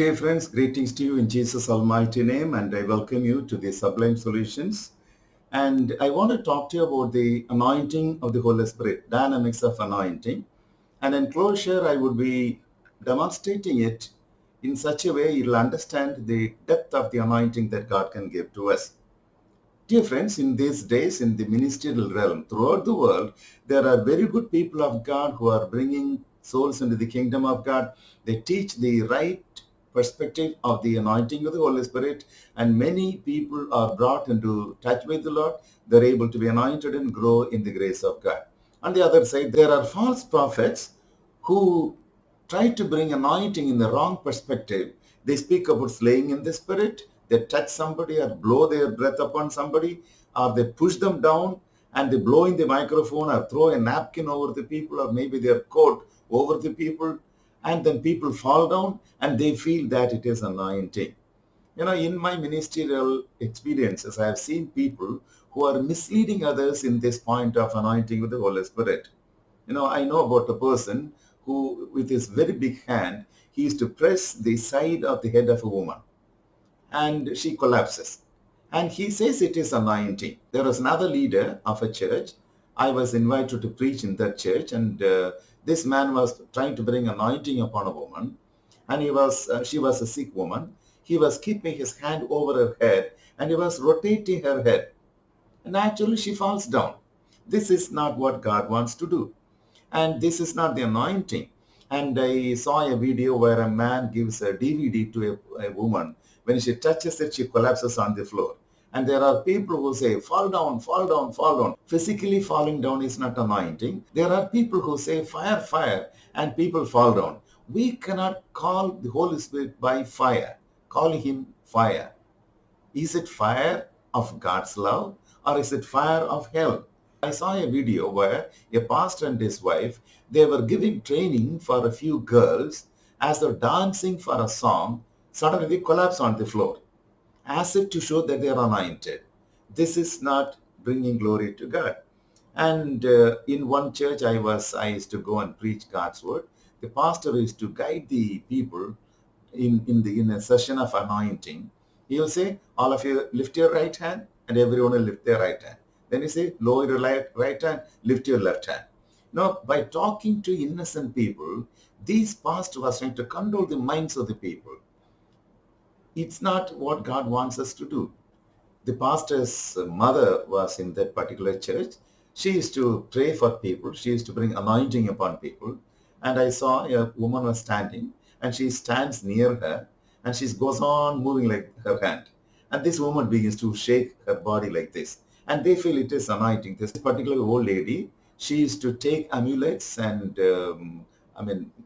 Dear friends, greetings to you in Jesus' almighty name, and I welcome you to the Sublime Solutions. And I want to talk to you about the anointing of the Holy Spirit, dynamics of anointing. And in closure, I would be demonstrating it in such a way you'll understand the depth of the anointing that God can give to us. Dear friends, in these days, in the ministerial realm, throughout the world, there are very good people of God who are bringing souls into the kingdom of God. They teach the right perspective of the anointing of the Holy Spirit, and many people are brought into touch with the Lord. They're able to be anointed and grow in the grace of God. On the other side, there are false prophets who try to bring anointing in the wrong perspective. They speak about slaying in the spirit, they touch somebody or blow their breath upon somebody, or they push them down and they blow in the microphone or throw a napkin over the people or maybe their coat over the people, and then people fall down and they feel that it is anointing. In my ministerial experiences, I have seen people who are misleading others in this point of anointing with the Holy Spirit. I know about a person who, with his very big hand, he used to press the side of the head of a woman and she collapses. And he says it is anointing. There was another leader of a church. I was invited to preach in that church, and this man was trying to bring anointing upon a woman, and she was a sick woman. He was keeping his hand over her head, and he was rotating her head. And actually, she falls down. This is not what God wants to do. And this is not the anointing. And I saw a video where a man gives a DVD to a woman. When she touches it, she collapses on the floor. And there are people who say, fall down, fall down, fall down. Physically falling down is not anointing. There are people who say, fire, fire, and people fall down. We cannot call the Holy Spirit by fire. Call him fire. Is it fire of God's love or is it fire of hell? I saw a video where a pastor and his wife, they were giving training for a few girls. As they're dancing for a song, suddenly they collapse on the floor as if to show that they are anointed. This is not bringing glory to God. And in one church I used to go and preach God's word. The pastor used to guide the people in a session of anointing. He will say, all of you lift your right hand, and everyone will lift their right hand. Then he say, lower your right hand, lift your left hand. Now, by talking to innocent people, these pastor was trying to control the minds of the people. It's not what God wants us to do. The pastor's mother was in that particular church. She used to pray for people. She used to bring anointing upon people. And I saw a woman was standing, and she stands near her, and she goes on moving like her hand. And this woman begins to shake her body like this. And they feel it is anointing. This particular old lady, she used to take amulets and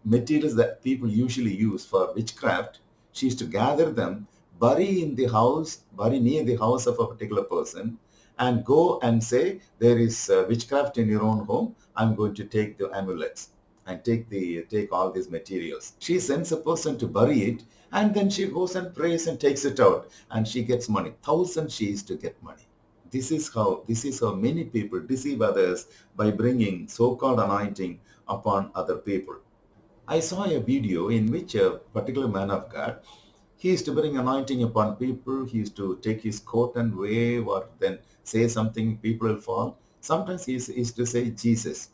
materials that people usually use for witchcraft. She used to gather them, bury near the house of a particular person, and go and say, there is witchcraft in your own home. I'm going to take the amulets and take all these materials. She sends a person to bury it, and then she goes and prays and takes it out, and she gets money. Thousands she is to get money. This is how many people deceive others by bringing so-called anointing upon other people. I saw a video in which a particular man of God, he used to bring anointing upon people. He used to take his coat and wave or then say something, people will fall. Sometimes he used to say Jesus.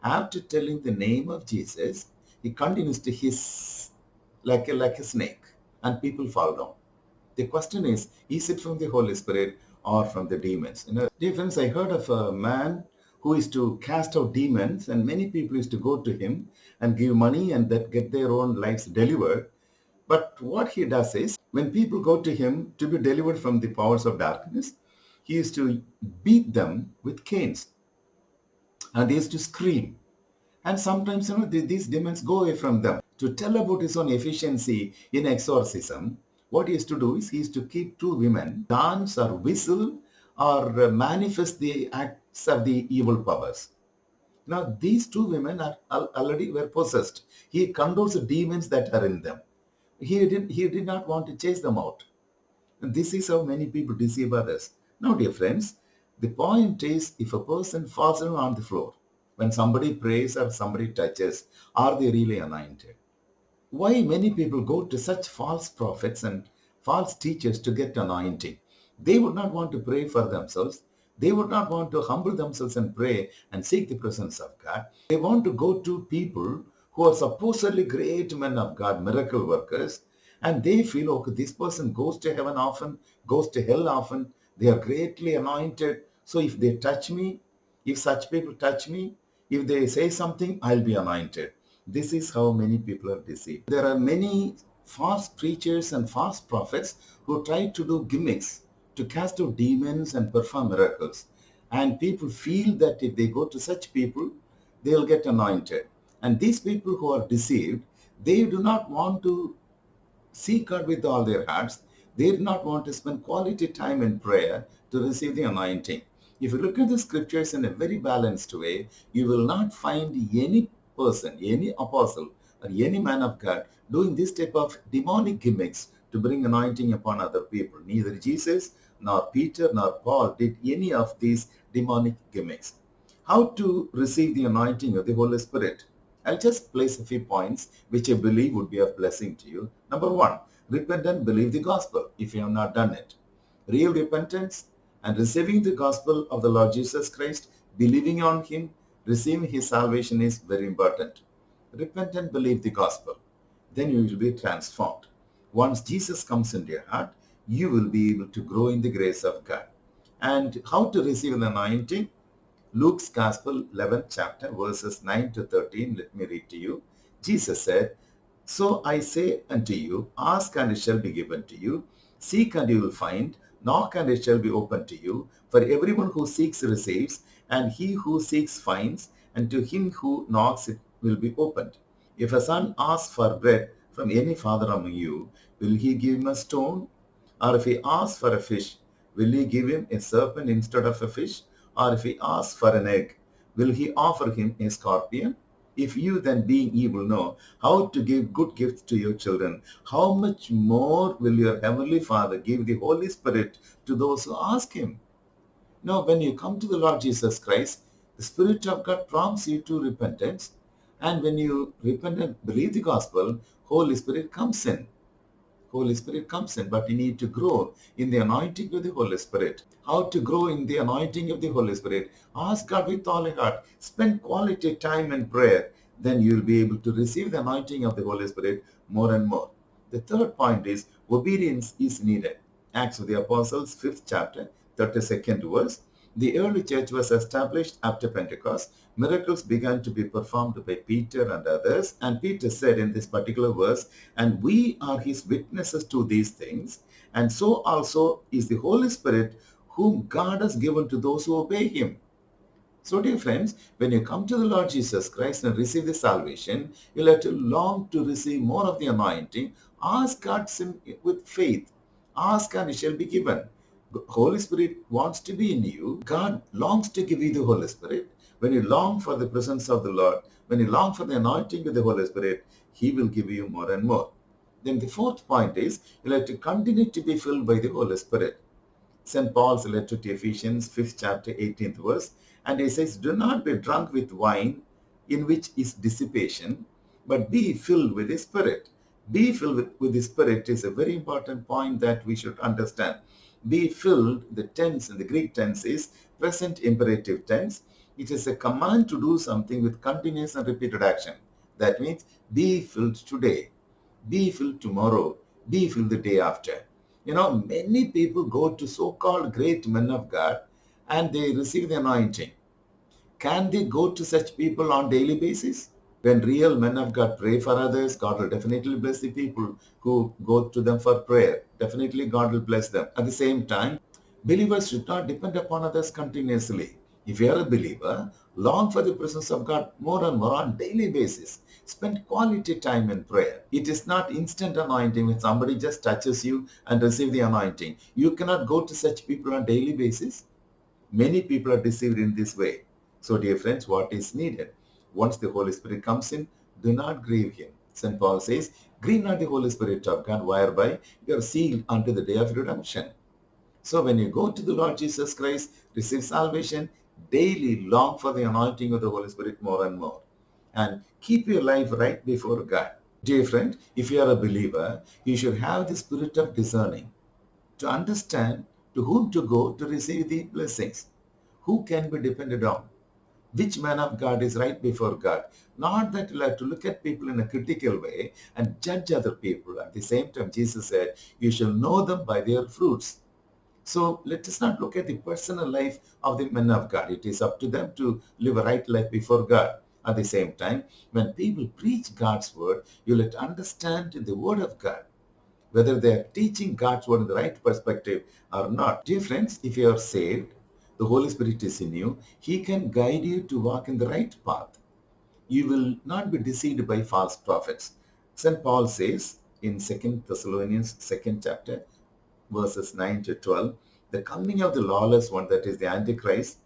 After telling the name of Jesus, he continues to hiss like a snake, and people fall down. The question is it from the Holy Spirit or from the demons? Dear friends, I heard of a man who is to cast out demons, and many people used to go to him and give money and that get their own lives delivered. But what he does is, when people go to him to be delivered from the powers of darkness, he used to beat them with canes, and they used to scream. And sometimes, these demons go away from them. To tell about his own efficiency in exorcism, what he used to do is he used to keep two women, dance or whistle or manifest the acts of the evil powers. Now, these two women already were possessed. He controls the demons that are in them. He did not want to chase them out. And this is how many people deceive others. Now, dear friends, the point is, if a person falls down on the floor, when somebody prays or somebody touches, are they really anointed? Why many people go to such false prophets and false teachers to get anointing? They would not want to pray for themselves. They would not want to humble themselves and pray and seek the presence of God. They want to go to people who are supposedly great men of God, miracle workers, and they feel, okay, this person goes to heaven often, goes to hell often. They are greatly anointed. So if they touch me, if such people touch me, if they say something, I'll be anointed. This is how many people are deceived. There are many false preachers and false prophets who try to do gimmicks to cast out demons and perform miracles. And people feel that if they go to such people, they'll get anointed. And these people who are deceived, they do not want to seek God with all their hearts. They do not want to spend quality time in prayer to receive the anointing. If you look at the scriptures in a very balanced way, you will not find any person, any apostle, or any man of God doing this type of demonic gimmicks to bring anointing upon other people. Neither Jesus, nor Peter, nor Paul did any of these demonic gimmicks. How to receive the anointing of the Holy Spirit? I'll just place a few points which I believe would be of blessing to you. Number one, repent and believe the gospel if you have not done it. Real repentance and receiving the gospel of the Lord Jesus Christ, believing on Him, receiving His salvation is very important. Repent and believe the gospel. Then you will be transformed. Once Jesus comes into your heart, you will be able to grow in the grace of God. And how to receive an anointing? Luke's Gospel, 11th chapter, verses 9 to 13. Let me read to you. Jesus said, "So I say unto you, ask and it shall be given to you. Seek and you will find. Knock and it shall be opened to you. For everyone who seeks receives, and he who seeks finds, and to him who knocks it will be opened. If a son asks for bread from any father among you, will he give him a stone? Or if he asks for a fish, will he give him a serpent instead of a fish? Or if he asks for an egg, will he offer him a scorpion? If you then, being evil, know how to give good gifts to your children, how much more will your heavenly Father give the Holy Spirit to those who ask him?" Now, when you come to the Lord Jesus Christ, the Spirit of God prompts you to repentance. And when you repent and believe the gospel, Holy Spirit comes in. Holy Spirit comes in, but you need to grow in the anointing of the Holy Spirit. How to grow in the anointing of the Holy Spirit? Ask God with all your heart. Spend quality time in prayer. Then you will be able to receive the anointing of the Holy Spirit more and more. The third point is obedience is needed. Acts of the Apostles, 5th chapter, 32nd verse. The early church was established after Pentecost. Miracles began to be performed by Peter and others. And Peter said in this particular verse, "And we are his witnesses to these things. And so also is the Holy Spirit, whom God has given to those who obey him." So, dear friends, when you come to the Lord Jesus Christ and receive the salvation, you'll have to long to receive more of the anointing. Ask God with faith. Ask and it shall be given. The Holy Spirit wants to be in you. God longs to give you the Holy Spirit. When you long for the presence of the Lord, when you long for the anointing of the Holy Spirit, He will give you more and more. Then the fourth point is, you'll have to continue to be filled by the Holy Spirit. St. Paul's letter to Ephesians, 5th chapter, 18th verse, and he says, "Do not be drunk with wine, in which is dissipation, but be filled with the Spirit." Be filled with the Spirit is a very important point that we should understand. Be filled, the tense in the Greek tense is present imperative tense. It is a command to do something with continuous and repeated action. That means be filled today, be filled tomorrow, be filled the day after. You know, many people go to so-called great men of God and they receive the anointing. Can they go to such people on daily basis? When real men of God pray for others, God will definitely bless the people who go to them for prayer. Definitely God will bless them. At the same time, believers should not depend upon others continuously. If you are a believer, long for the presence of God more and more on daily basis. Spend quality time in prayer. It is not instant anointing when somebody just touches you and receive the anointing. You cannot go to such people on daily basis. Many people are deceived in this way. So, dear friends, what is needed? Once the Holy Spirit comes in, do not grieve him. St. Paul says, "Grieve not the Holy Spirit of God, whereby you are sealed unto the day of redemption." So when you go to the Lord Jesus Christ, receive salvation, daily long for the anointing of the Holy Spirit more and more. And keep your life right before God. Dear friend, if you are a believer, you should have the spirit of discerning to understand to whom to go to receive the blessings, who can be depended on, which man of God is right before God. Not that you have to look at people in a critical way and judge other people. At the same time, Jesus said, you shall know them by their fruits. So let us not look at the personal life of the men of God. It is up to them to live a right life before God. At the same time, when people preach God's word, you let understand the word of God, whether they are teaching God's word in the right perspective or not. Dear friends, if you are saved, the Holy Spirit is in you, He can guide you to walk in the right path. You will not be deceived by false prophets. St. Paul says in 2 Thessalonians 2nd chapter, verses 9 to 12, the coming of the lawless one, that is the Antichrist,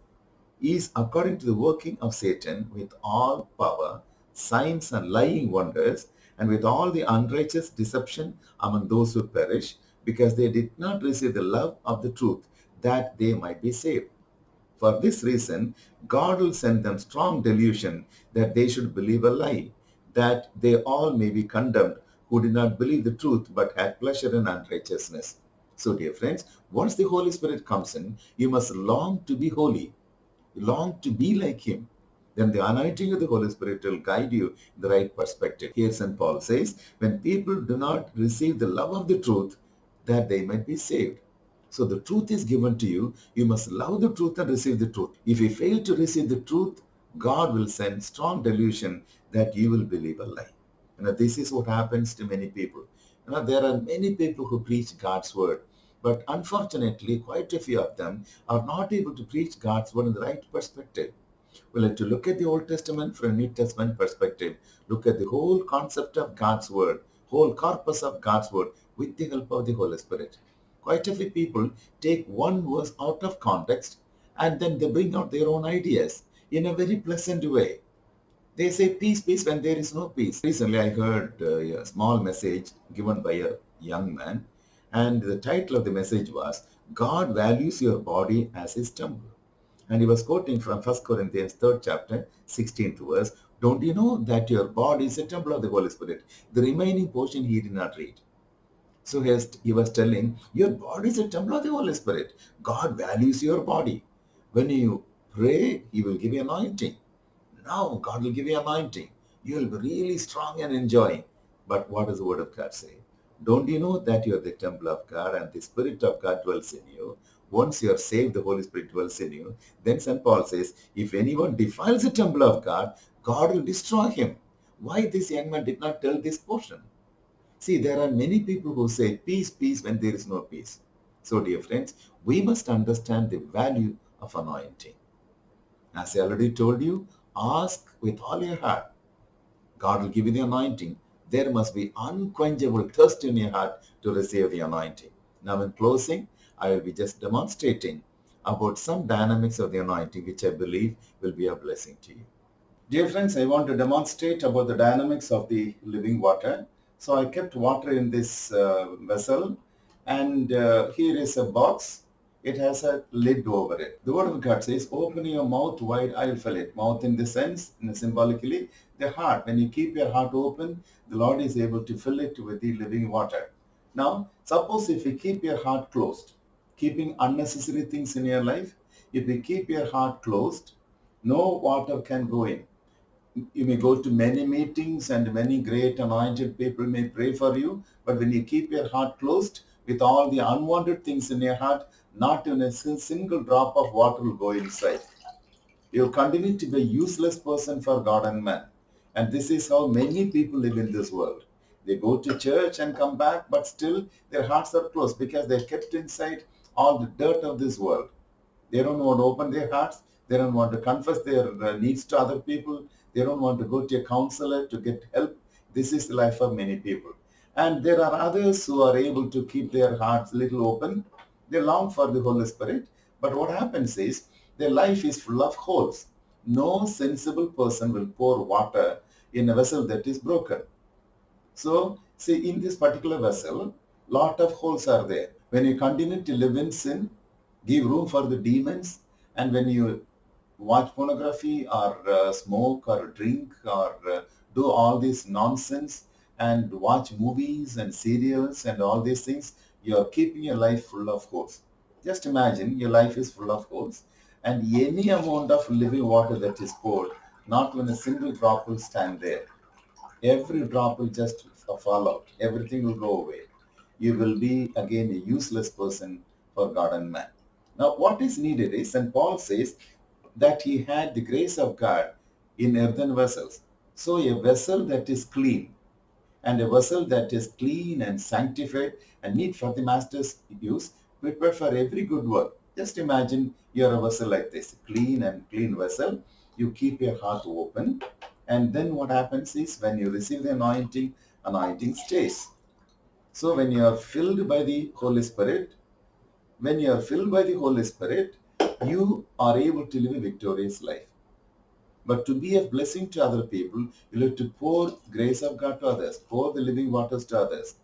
is according to the working of Satan with all power, signs and lying wonders, and with all the unrighteous deception among those who perish, because they did not receive the love of the truth, that they might be saved. For this reason, God will send them strong delusion that they should believe a lie, that they all may be condemned who did not believe the truth but had pleasure in unrighteousness. So, dear friends, once the Holy Spirit comes in, you must long to be holy, long to be like Him. Then the anointing of the Holy Spirit will guide you in the right perspective. Here St. Paul says, when people do not receive the love of the truth, that they might be saved. So the truth is given to you. You must love the truth and receive the truth. If you fail to receive the truth, God will send strong delusion that you will believe a lie. This is what happens to many people. There are many people who preach God's word, but unfortunately, quite a few of them are not able to preach God's word in the right perspective. We like to look at the Old Testament from a New Testament perspective. Look at the whole concept of God's word, whole corpus of God's word with the help of the Holy Spirit. Quite a few people take one verse out of context and then they bring out their own ideas in a very pleasant way. They say peace, peace when there is no peace. Recently, I heard a small message given by a young man, and the title of the message was, God values your body as His temple. And he was quoting from 1 Corinthians 3rd chapter, 16th verse. Don't you know that your body is a temple of the Holy Spirit? The remaining portion he did not read. So he was telling, your body is a temple of the Holy Spirit. God values your body. When you pray, He will give you anointing. Now God will give you anointing. You will be really strong and enjoying. But what does the word of God say? Don't you know that you are the temple of God and the Spirit of God dwells in you? Once you are saved, the Holy Spirit dwells in you. Then St. Paul says, if anyone defiles the temple of God, God will destroy him. Why this young man did not tell this portion? See, there are many people who say peace, peace when there is no peace. So, dear friends, we must understand the value of anointing. As I already told you, ask with all your heart. God will give you the anointing. There must be unquenchable thirst in your heart to receive the anointing. Now, in closing, I will be just demonstrating about some dynamics of the anointing, which I believe will be a blessing to you. Dear friends, I want to demonstrate about the dynamics of the living water. So I kept water in this vessel, and here is a box. It has a lid over it. The word of God says, open your mouth wide, I will fill it. Mouth in the sense, symbolically, the heart. When you keep your heart open, the Lord is able to fill it with the living water. Now, suppose if you keep your heart closed, keeping unnecessary things in your life, if you keep your heart closed, no water can go in. You may go to many meetings and many great anointed people may pray for you, but when you keep your heart closed with all the unwanted things in your heart, not even a single drop of water will go inside. You continue to be a useless person for God and man. And this is how many people live in this world. They go to church and come back, but still their hearts are closed because they kept inside all the dirt of this world. They don't want to open their hearts. They don't want to confess their needs to other people. They don't want to go to a counselor to get help. This is the life of many people. And there are others who are able to keep their hearts a little open. They long for the Holy Spirit. But what happens is their life is full of holes. No sensible person will pour water in a vessel that is broken. So, see, in this particular vessel, lot of holes are there. When you continue to live in sin, give room for the demons, and when you watch pornography or smoke or drink or do all this nonsense, and watch movies and serials and all these things, you are keeping your life full of holes. Just imagine your life is full of holes, and any amount of living water that is poured, not even a single drop will stand there. Every drop will just fall out. Everything will go away. You will be again a useless person for God and man. Now, what is needed is, and Paul says that he had the grace of God in earthen vessels. So, a vessel that is clean, and a vessel that is clean and sanctified and meet for the master's use, prepared for every good work. Just imagine you're a vessel like this, clean and clean vessel. You keep your heart open, and then what happens is when you receive the anointing, anointing stays. So when you are filled by the Holy Spirit, when you are filled by the Holy Spirit, you are able to live a victorious life. But to be a blessing to other people, you have to pour grace of God to others, pour the living waters to others.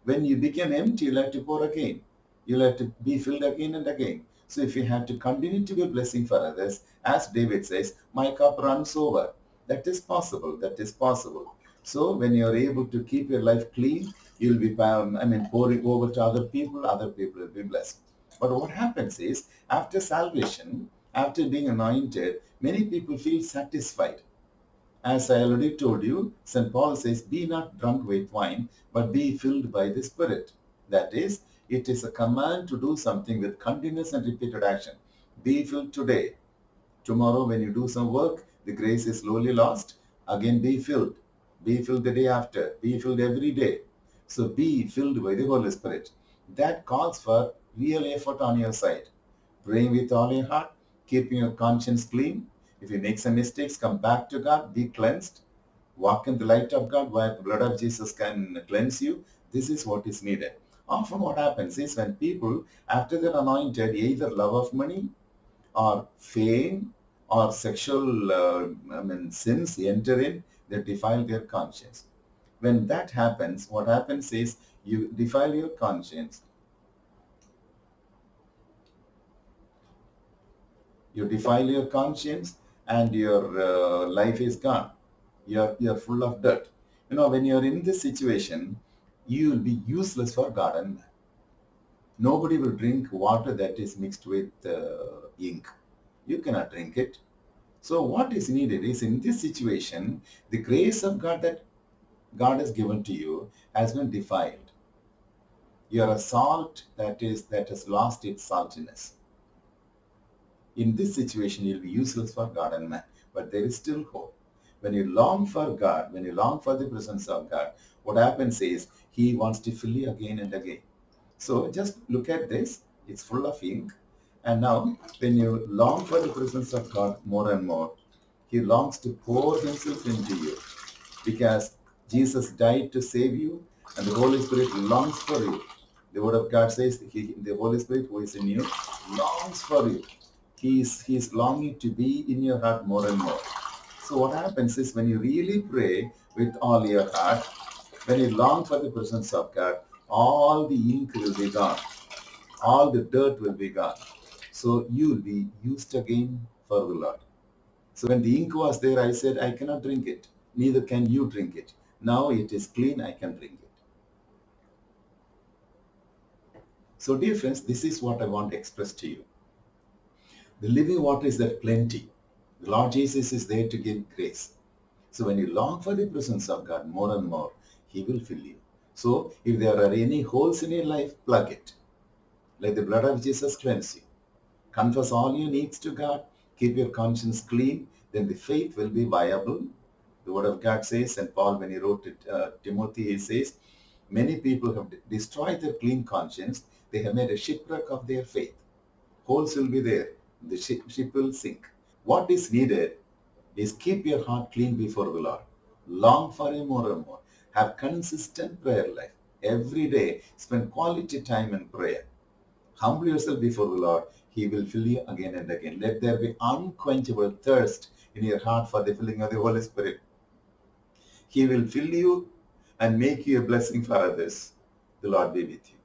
When you become empty, you'll have to pour again. You'll have to be filled again and again. So if you have to continue to be a blessing for others, as David says, my cup runs over. That is possible. That is possible. So when you're able to keep your life clean, you'll be, pouring over to other people will be blessed. But what happens is, after salvation, after being anointed, many people feel satisfied. As I already told you, St. Paul says, be not drunk with wine, but be filled by the Spirit. That is, it is a command to do something with continuous and repeated action. Be filled today. Tomorrow, when you do some work, the grace is slowly lost. Again, be filled. Be filled the day after. Be filled every day. So be filled by the Holy Spirit. That calls for real effort on your side. Praying with all your heart, keeping your conscience clean. If you make some mistakes, come back to God, be cleansed. Walk in the light of God where the blood of Jesus can cleanse you. This is what is needed. Often what happens is when people, after they're anointed, either love of money or fame or sexual sins enter in, they defile their conscience. When that happens, what happens is you defile your conscience. You defile your conscience and your life is gone. You're full of dirt. When you're in this situation, you will be useless for God and man. Nobody will drink water that is mixed with ink. You cannot drink it. So what is needed is, in this situation, the grace of God that God has given to you has been defiled. You are a salt that has lost its saltiness. In this situation, you'll be useless for God and man. But there is still hope. When you long for God, when you long for the presence of God, what happens is He wants to fill you again and again. So just look at this. It's full of ink. And now, when you long for the presence of God more and more, He longs to pour Himself into you, because Jesus died to save you, and the Holy Spirit longs for you. The Word of God says the Holy Spirit who is in you longs for you. He's longing to be in your heart more and more. So what happens is, when you really pray with all your heart, when you long for the presence of God, all the ink will be gone. All the dirt will be gone. So you will be used again for the Lord. So when the ink was there, I said, I cannot drink it. Neither can you drink it. Now it is clean, I can drink it. So dear friends, this is what I want to express to you. The living water is there plenty. The Lord Jesus is there to give grace. So when you long for the presence of God more and more, He will fill you. So if there are any holes in your life, plug it. Let the blood of Jesus cleanse you. Confess all your needs to God. Keep your conscience clean. Then the faith will be viable. The Word of God says, and Paul, when he wrote to Timothy, he says, many people have destroyed their clean conscience. They have made a shipwreck of their faith. Holes will be there. The ship will sink. What is needed is keep your heart clean before the Lord. Long for Him more and more. Have consistent prayer life. Every day, spend quality time in prayer. Humble yourself before the Lord. He will fill you again and again. Let there be unquenchable thirst in your heart for the filling of the Holy Spirit. He will fill you and make you a blessing for others. The Lord be with you.